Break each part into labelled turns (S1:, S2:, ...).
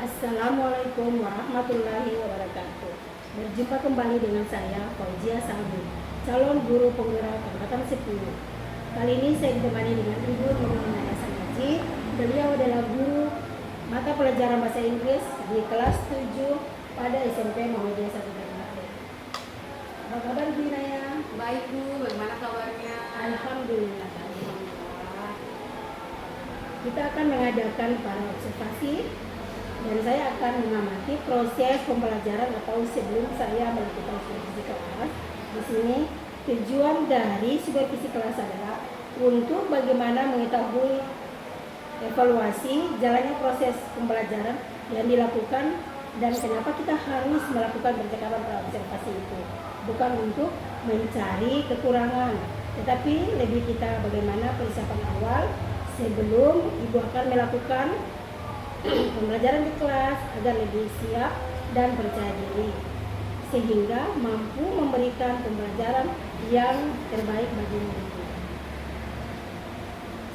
S1: Assalamualaikum warahmatullahi wabarakatuh. Berjumpa kembali dengan saya, Fauzia Salmi, calon guru penggerak angkatan 10. Kali ini saya ditemani dengan Ibu Nurina Sangaji. Beliau adalah guru mata pelajaran bahasa Inggris di kelas 7 pada SMP Muhammadiyah 1 Ternate. Apa kabar Bu Naya?
S2: Baik Bu, bagaimana kabarnya?
S1: Alhamdulillah. Kita akan mengadakan para observasi dan saya akan mengamati proses pembelajaran atau sebelum saya melakukan supervisi kelas. Di sini tujuan dari supervisi kelas adalah untuk bagaimana mengetahui evaluasi jalannya proses pembelajaran yang dilakukan dan kenapa kita harus melakukan percakapan praobservasi itu. Bukan untuk mencari kekurangan, tetapi lebih kita bagaimana persiapan awal sebelum Ibu akan melakukan pembelajaran di kelas agar lebih siap dan percaya diri sehingga mampu memberikan pembelajaran yang terbaik bagi murid.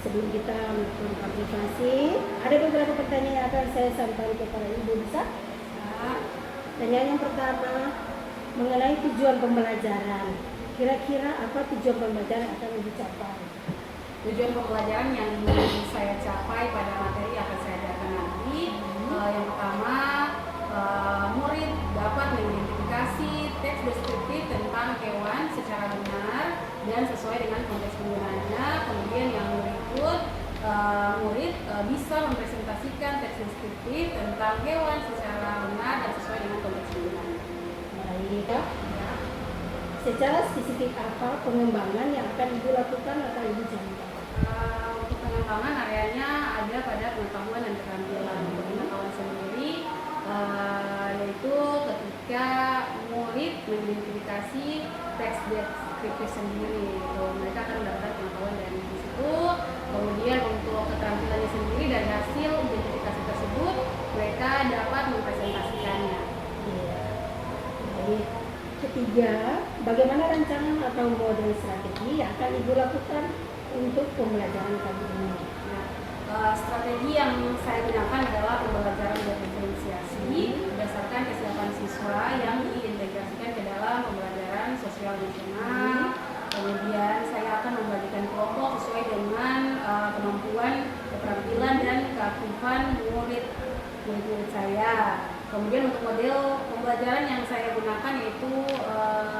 S1: Sebelum kita melakukan observasi, ada beberapa pertanyaan yang akan saya sampaikan kepada Ibu, bisa? Pertanyaan yang pertama mengenai tujuan pembelajaran. Kira-kira apa tujuan pembelajaran akan dicapai?
S2: Tujuan pembelajaran yang ingin saya capai pada materi yang akan saya ajarkan nanti, yang pertama, murid dapat mengidentifikasi teks deskriptif tentang hewan secara benar dan sesuai dengan konteks penggunaannya. Kemudian yang berikut, murid bisa mempresentasikan teks deskriptif tentang hewan secara benar dan sesuai dengan konteks penggunaannya.
S1: Baik, ya. Secara spesifik apa pengembangan yang akan Ibu lakukan atau Ibu jangan?
S2: Untuk pengembangan areanya ada pada pengetahuan dan keterampilan. Untuk pengetahuan sendiri, yaitu ketika murid mengidentifikasi teks deskriptif sendiri, mereka akan mendapatkan pengetahuan dari situ. Kemudian untuk keterampilannya sendiri, dari hasil identifikasi tersebut mereka dapat mempresentasikannya.
S1: Baik. Ketiga, bagaimana rancangan atau model strategi yang akan Ibu lakukan untuk pembelajaran kali ini?
S2: Strategi yang saya gunakan adalah pembelajaran berdiferensiasi berdasarkan kesiapan siswa yang diintegrasikan ke dalam pembelajaran sosial nasional. Kemudian saya akan membagikan kelompok sesuai dengan kemampuan, keterampilan, dan keaktifan murid saya. Kemudian untuk model pembelajaran yang saya gunakan yaitu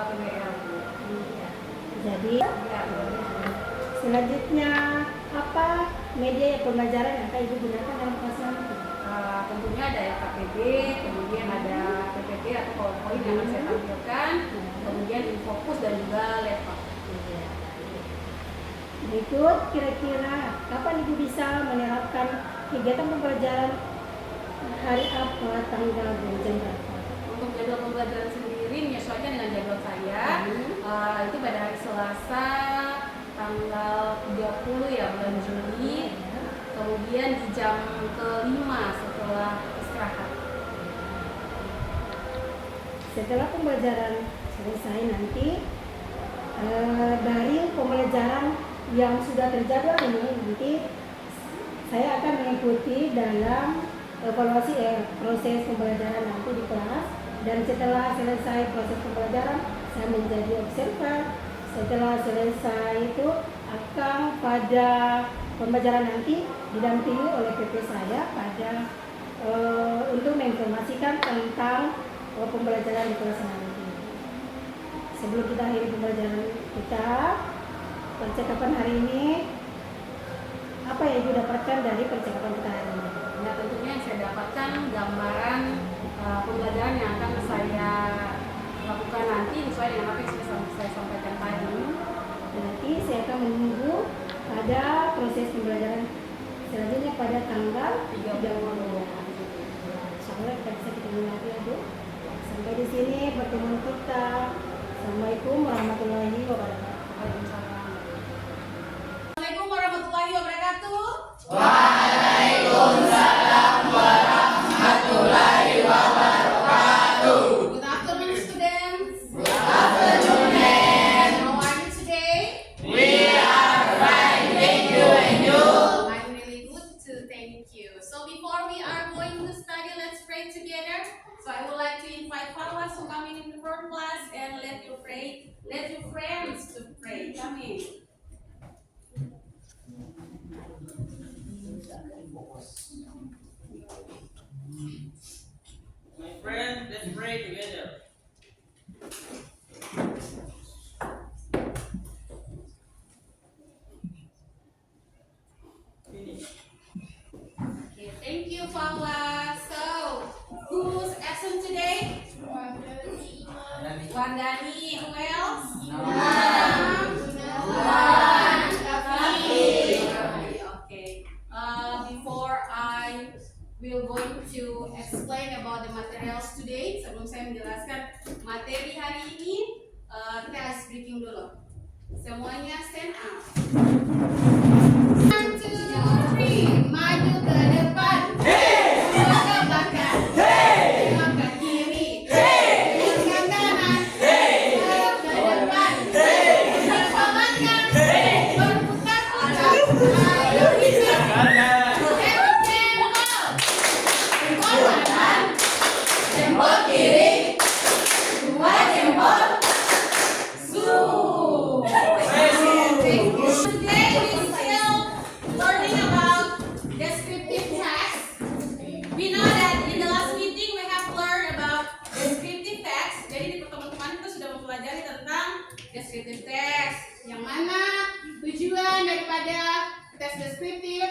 S2: PBL.
S1: Jadi, selanjutnya apa media pembelajaran yang akan Ibu gunakan dalam kelas nanti?
S2: Tentunya ada KPB, kemudian ada PPT atau PowerPoint yang akan saya tampilkan, kemudian Infokus dan juga laptop.
S1: Berikut, kira-kira kapan Ibu bisa menerapkan kegiatan pembelajaran, hari apa, tanggal, dan jam berapa?
S2: Untuk jadwal pembelajaran sendiri menyesuaikan dengan jadwal saya. Itu pada hari Selasa tanggal 30 ya, bulan Juli. Kemudian di jam ke-5 setelah istirahat.
S1: Setelah pembelajaran selesai nanti, dari pembelajaran yang sudah terjadwal ini, nanti saya akan mengikuti dalam evaluasi proses pembelajaran nanti di kelas, dan setelah selesai proses pembelajaran saya menjadi observer. Setelah selesai itu akan pada pembelajaran nanti didampingi oleh PP saya pada untuk menginformasikan tentang pembelajaran di kelas nanti. Sebelum kita akhiri pembelajaran kita, percakapan hari ini, apa yang Ibu dapatkan dari percakapan kita hari ini?
S2: Ya, tentunya yang saya dapatkan gambaran pembelajaran yang akan saya lakukan nanti sesuai dengan apa yang sudah saya sampaikan tadi.
S1: Berarti saya akan menunggu pada proses pembelajaran selanjutnya pada tanggal 30. Insyaallah kita bisa ketemu lagi ya Bu. Sampai di sini pertemuan kita. Assalamualaikum warahmatullahi wabarakatuh.
S2: Assalamualaikum warahmatullahi wabarakatuh.
S3: Waalaikumsalam warahmatullahi wabarakatuh.
S2: Good afternoon, students.
S3: Good afternoon, ma'am.
S2: How are you today?
S3: We are fine, thank you, and you?
S2: I'm really good too, thank you. So before we are going to study, let's So I would like to invite followers to come in the front class and let your friends to pray. Come in.
S3: My friend, let's pray together. Finish.
S2: Okay, thank you, followers. So, who's absent today? Wardani. Who else? Okay. Before I will going to explain about the materials today, sebelum saya menjelaskan materi hari ini, kita harus briefing dulu. Semuanya stand up. 1, 2, 3, maju ke depan. Dua ke belakang. Dua ke kiri. Dua ke kanan. Dua ke depan. Berpelanggan. Berputar-putar. Ayo kita. Jempol kanan. Jempol kiri. Dua jempol. Zoom. Today we still learning about descriptive text. We know that in the last meeting we have learned about descriptive text. Jadi di pertemuan kemarin kita sudah mempelajari tentang descriptive text. Yang mana tujuan daripada teks deskriptif?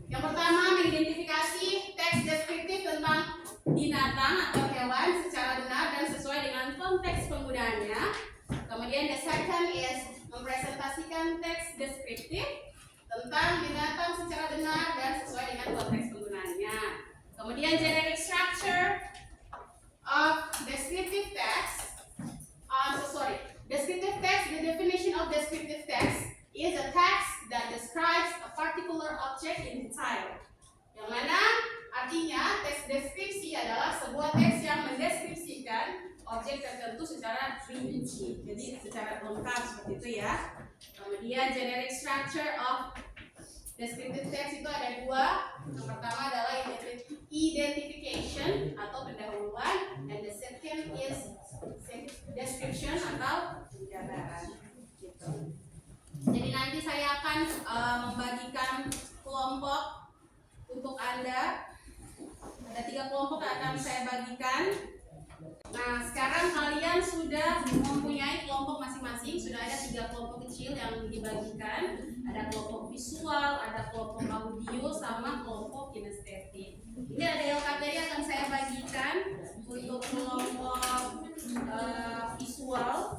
S2: Yang pertama, mengidentifikasi teks deskriptif tentang binatang atau hewan secara benar dan sesuai dengan konteks penggunaannya. Kemudian the second is mempresentasikan teks deskriptif tentang binatang secara benar dan sesuai dengan konteks penggunaannya. Kemudian generic structure of descriptive text. Descriptive text. The definition of descriptive text is a text that describes a particular object in detail. Yang mana artinya teks deskripsi adalah sebuah teks yang mendeskripsikan objek tertentu secara rinci, jadi secara lengkap seperti itu ya. Kemudian generic structure of descriptive text itu ada dua. Yang pertama adalah identification atau pendahuluan, and the second is description atau penjabaran. Gitu. Jadi nanti saya akan membagikan kelompok untuk Anda. Ada 3 kelompok yang akan saya bagikan. Nah, sekarang kalian sudah mempunyai kelompok masing-masing. Sudah ada 3 kelompok kecil yang dibagikan. Ada kelompok visual, ada kelompok audio, sama kelompok kinestetik. Ini ada LKTD yang akan saya bagikan untuk kelompok visual.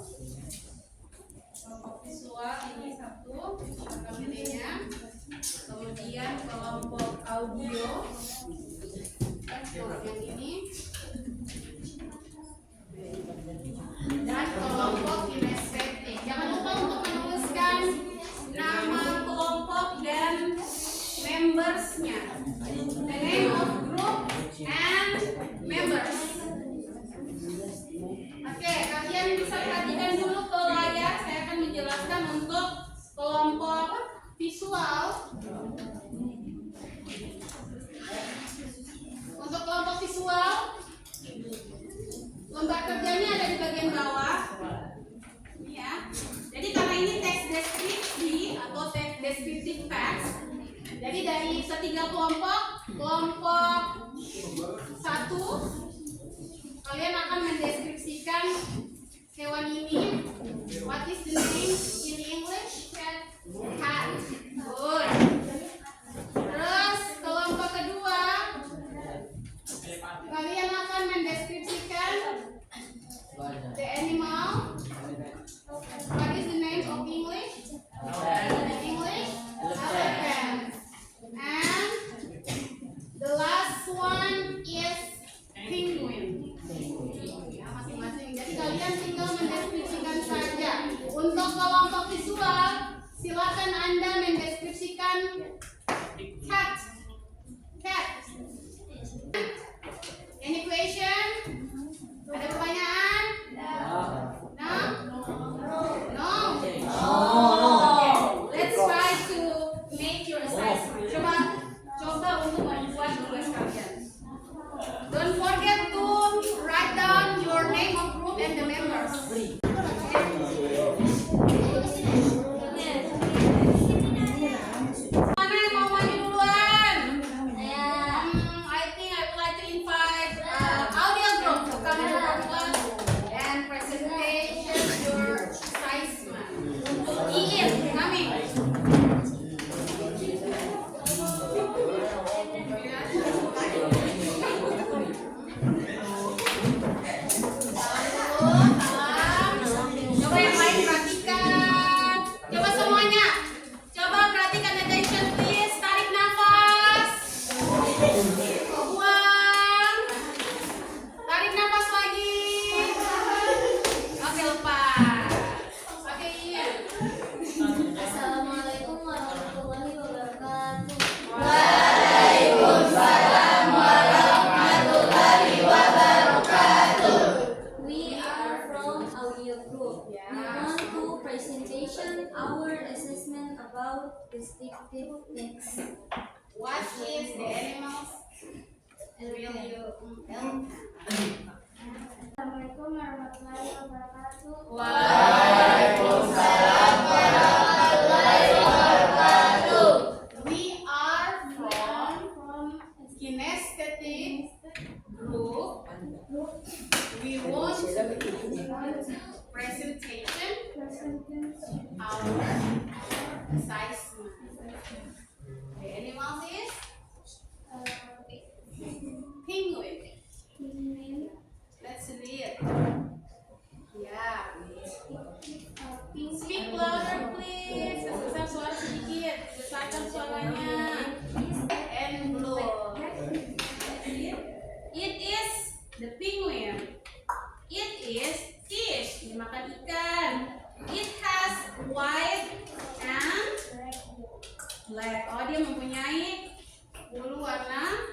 S2: Kelompok visual ini satu LKTD-nya. Kemudian kelompok audio yang ini. Dan kelompok kinestetik. Jangan lupa untuk menuliskan nama kelompok dan membersnya. The name of group and members. Oke, kalian bisa perhatikan dulu ke layar. Saya akan menjelaskan untuk kelompok visual. Untuk kelompok visual, lembar kerjanya ada di bagian bawah. Ini ya. Jadi karena ini teks deskripsi atau teks deskriptif text, jadi dari setiga kelompok 1 kalian akan mendeskripsikan hewan ini. What is the name in English? Cat. Good. Terus kelompok kedua kalian akan mendeskripsikan the animal. What is the name of English? In English, elephant. And the last one is penguin. Ya, masing-masing. Jadi kalian tinggal mendeskripsikan saja. Untuk kelompok visual, silakan Anda mendeskripsikan cat. Any question? Ada pertanyaan? No? Okay. Let's try to make your assessment. Coba untuk membuat tugas kalian. Don't forget to Mana yang mau maju duluan? I think I would like to invite audio group to come to front and presentation your assessment. Iin, coming. Coba yang lain perhatikan. Coba semuanya. Coba perhatikan, attention please. Tarik nafas. Buang. Tarik nafas lagi. Oke, lepas. Oke, iya.
S4: Assalamualaikum warahmatullahi wabarakatuh. We are from Audio Group. We want to presentation our assessment about distinctive text.
S2: What is the animals? Will you tell?
S4: Assalamualaikum warahmatullahi wabarakatuh.
S2: We are from kinesthetic group. We want presentation our assessment. The animals is penguin. Let's read. Yeah. Speak louder please. Besar suara sedikit. Besarkan suaranya. And blow. It is the penguin. It is fish. Dimakan ikan. It has white and black. Oh, dia mempunyai bulu warna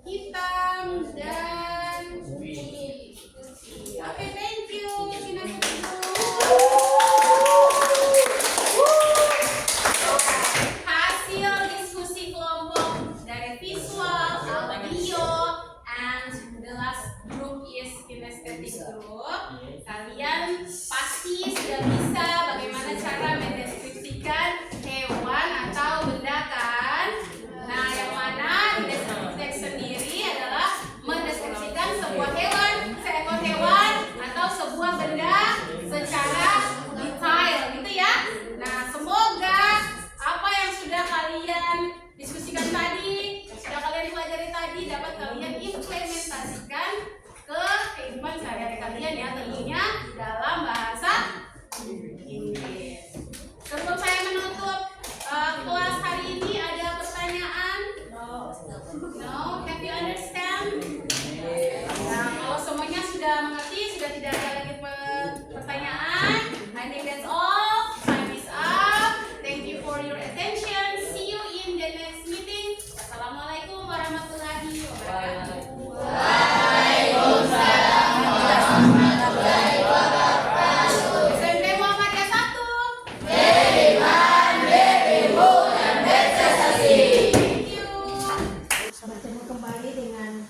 S2: hitam dan putih. Oke, thank you. Hasil diskusi kelompok dari visual, audio, and the last group is kinesthetic group. Kalian pasti sudah bisa bagaimana cara mendeskripsikan hewan atau benda kan? Nah, yang mana di deskripsi teks sendiri adalah mendeskripsikan sebuah hewan, seekor hewan atau sebuah benda secara detail gitu ya. Nah, semoga apa yang sudah kalian diskusikan tadi, sudah kalian pelajari tadi dapat kalian implementasikan ke kehidupan sehari-hari kalian ya, tentunya dalam bahasa Inggris. Sebelum saya menutup kelas hari ini, ada pertanyaan? No? Have you understand? Nah, kalau semuanya sudah mengerti, sudah tidak ada lagi pertanyaan, I think that's all. Time is up. Thank you for your attention. See you in the next meeting. Wassalamualaikum warahmatullahi wabarakatuh. SMP Muhammadiyah 1. Thank you.
S1: Bertemu kembali dengan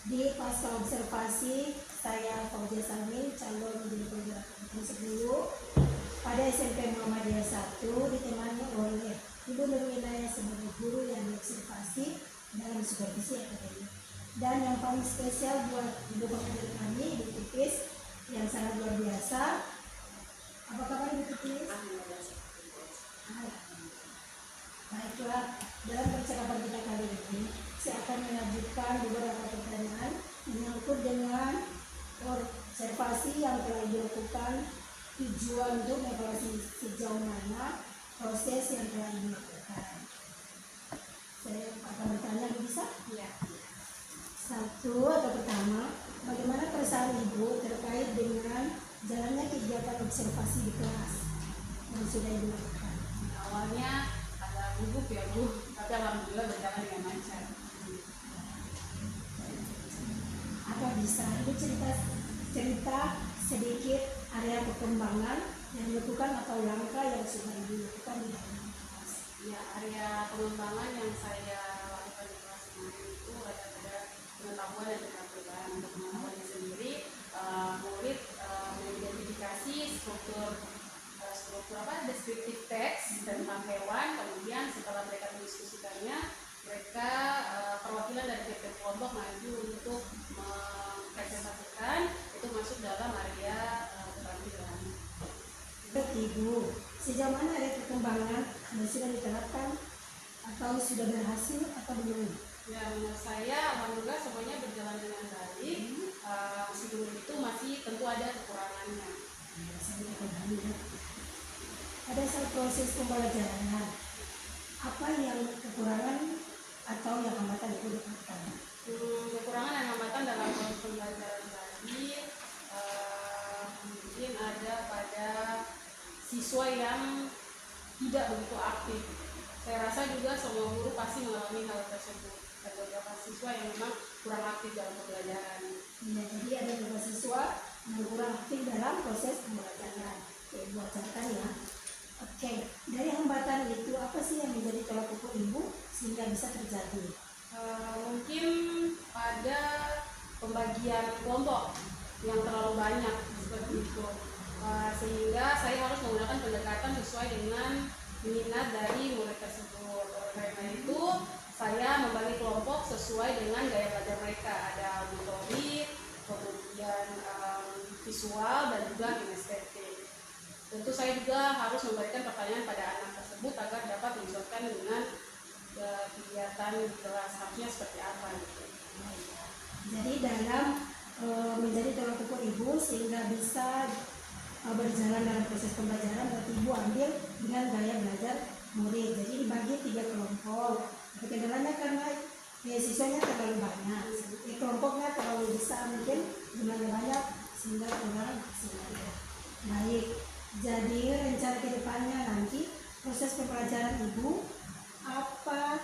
S1: di pasca observasi saya Fauzia Samin, calon menjadi penggerak musik dulu pada SMP Muhammadiyah 1, ditemani oleh Ibu Nurminaya sebagai guru yang diobservasi dalam supervisi akademik. Dan yang paling spesial buat Ibu Pengajar kami, Ibu Tipis, yang sangat luar biasa. Apa kabar Ibu Tipis? Baiklah, dalam percakapan kita kali ini, saya akan melanjutkan beberapa pertanyaan menyangkut dengan observasi yang telah dilakukan, tujuan untuk mengevaluasi sejauh mana proses yang telah dilakukan. Saya akan bertanya, bisa? Ya. Satu atau pertama, bagaimana perasaan Ibu terkait dengan jalannya kegiatan observasi di kelas yang sudah dilakukan?
S2: Awalnya agak gugup ya Bu, tapi alhamdulillah berjalan dengan lancar.
S1: Apa bisa Ibu cerita sedikit area perkembangan yang dilakukan atau langkah yang sudah dilakukan di dalam kelas?
S2: Ya, area pengembangan yang saya lakukan di kelas kemarin itu ada pengetahuan dan juga perubahan. Untuk pengetahuannya sendiri, murid dari tiap kelompok maju untuk mempresentasikan, itu masuk dalam area keterampilan.
S1: Ibu, sejauh mana ada perkembangan yang sudah diterapkan atau sudah berhasil atau belum?
S2: Ya, menurut saya alhamdulillah semuanya berjalan dengan baik. Meskipun itu masih tentu ada kekurangannya.
S1: Pada saat proses pembelajaran, apa yang kekurangan atau yang hambatan itu dapatkan?
S2: Kekurangan dan hambatan dalam proses pembelajaran tadi mungkin ada pada siswa yang tidak begitu aktif. Saya rasa juga semua guru pasti mengalami hal tersebut. Ada beberapa siswa yang memang kurang aktif dalam pembelajaran.
S1: Ya, jadi ada beberapa siswa yang kurang aktif dalam proses pembelajaran. Oke, buat catatan ya. Oke, dari hambatan itu apa sih yang menjadi tolak ukur ibu sehingga bisa terjadi?
S2: Mungkin pada pembagian kelompok yang terlalu banyak seperti itu, sehingga saya harus menggunakan pendekatan sesuai dengan minat dari murid tersebut. Oleh karena itu saya membagi kelompok sesuai dengan gaya belajar mereka, ada motorik, kemudian visual dan juga kinestetik. Tentu saya juga harus memberikan pertanyaan pada anak tersebut agar dapat menyesuaikan dengan kegiatan di kelas harusnya seperti apa gitu.
S1: Jadi dalam menjadi tolak ukur ibu sehingga bisa berjalan dalam proses pembelajaran, berarti ibu ambil dengan gaya belajar murid. Jadi dibagi 3 kelompok. Kendalanya karena siswanya terlalu banyak, kelompoknya terlalu besar, mungkin jumlahnya banyak sehingga kurang maksimal. Baik, jadi rencana kedepannya nanti proses pembelajaran ibu apa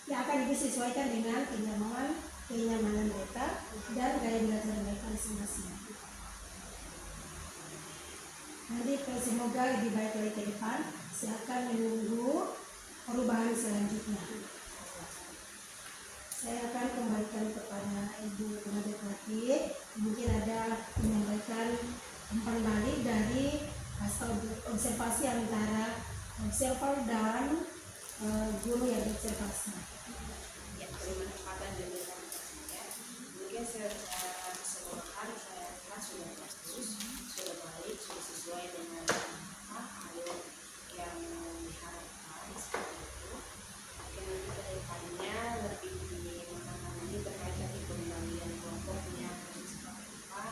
S1: yang akan ibu sesuaikan dengan kenyamanan mereka dan gaya belajar mereka masing-masing. Nanti semoga lebih baik lagi ke depan. Saya akan menunggu perubahan selanjutnya. Saya akan kembalikan kepada Ibu Pengajar Praktik. Mungkin ada menyampaikan umpan balik dari hasil observasi antara observer dan guru yang observasi.
S5: Ya, terima kasih ya. Mungkin secara keseluruhan saya rasa sudah bagus, sudah baik, sudah sesuai dengan alur yang diharapkan seperti itu. Mungkin nanti kedepannya lebih memahami terkait dari pembagian kelompoknya seperti apa,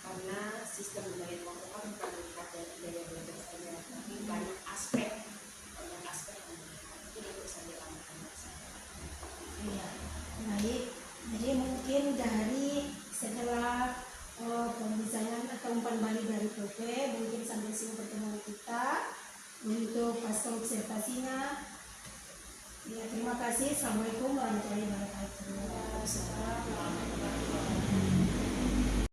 S5: karena sistem pembagian kelompok kan bukan melihat dari gaya belajar saja, tapi banyak aspek yang dilihat. Itu yang bisa dilakukan saya.
S1: Iya, baik. Jadi mungkin dari setelah pembicaraan atau umpan balik dari PP, mungkin sampai sini pertemuan kita untuk pasca observasinya. Ya, terima kasih. Assalamualaikum warahmatullahi wabarakatuh.
S2: Assalamualaikum warahmatullahi wabarakatuh.